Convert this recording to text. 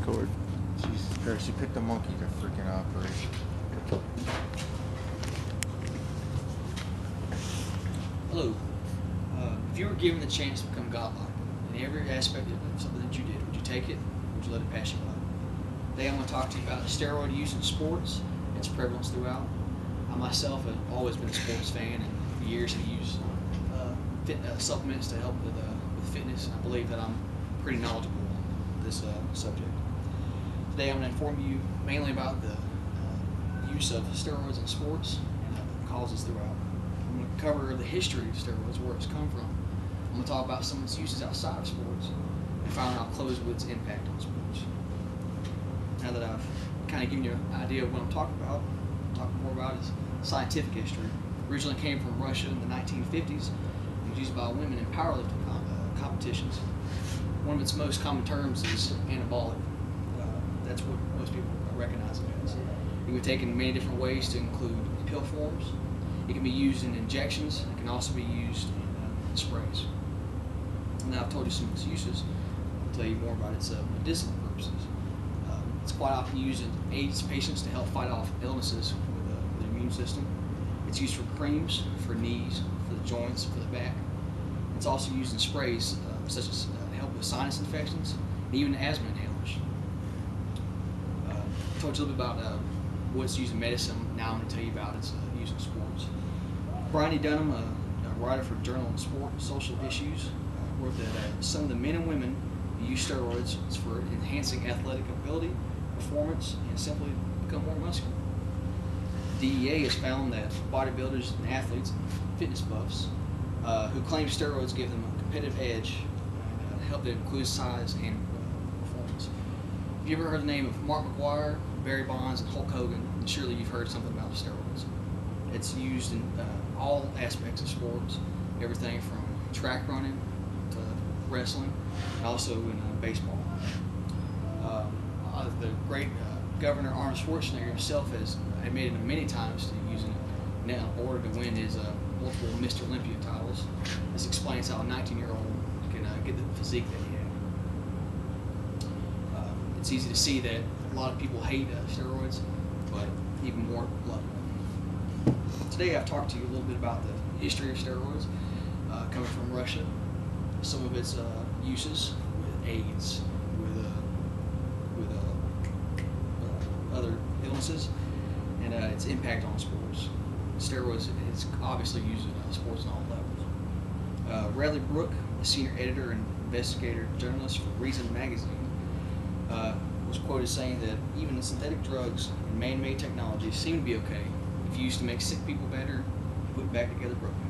Record. She picked a monkey to freaking operation. Hello. If you were given the chance to become godlike in every aspect of something that you did, would you take it, or would you let it pass you by? Today I'm going to talk to you about steroid use in sports and its prevalence throughout. I myself have always been a sports fan, and for years have used supplements to help with fitness. I believe that I'm pretty knowledgeable on this subject. Today I'm going to inform you mainly about the use of steroids in sports and causes throughout. I'm going to cover the history of steroids, where it's come from. I'm going to talk about some of its uses outside of sports, and finally I'll close with its impact on sports. Now that I've kind of given you an idea of what I'm talking about, I'll talk more about its scientific history. Originally came from Russia in the 1950s and was used by women in powerlifting competitions. One of its most common terms is anabolic. That's what most people recognize it as. It can be taken in many different ways, to include pill forms. It can be used in injections. It can also be used in sprays. Now I've told you some of its uses. I'll tell you more about its medicinal purposes. It's quite often used in AIDS patients to help fight off illnesses with the immune system. It's used for creams, for knees, for the joints, for the back. It's also used in sprays such as help with sinus infections and even asthma inhalers. I told you a little bit about what's used in medicine. Now I'm going to tell you about its use in sports. Brian D. Dunham, a writer for Journal of Sport and Social Issues, wrote that some of the men and women who use steroids is for enhancing athletic ability, performance, and simply become more muscular. DEA has found that bodybuilders and athletes, fitness buffs, who claim steroids give them a competitive edge, help them increase size and performance. If you ever heard the name of Mark McGuire, Barry Bonds, and Hulk Hogan, then surely you've heard something about steroids. It's used in all aspects of sports, everything from track running to wrestling, and also in baseball. The great Governor Arnold Schwarzenegger himself has admitted many times to using it in order to win his multiple Mr. Olympia titles. This explains how a 19-year-old can get the physique that he had. It's easy to see that a lot of people hate steroids, but even more love them. Today I've talked to you a little bit about the history of steroids coming from Russia, some of its uses with AIDS, with other illnesses, and its impact on sports. Steroids is obviously used in sports on all levels. Radley Brooke, the senior editor and investigator journalist for Reason magazine, was quoted saying that even the synthetic drugs and man-made technologies seem to be okay if used to make sick people better and put back together broken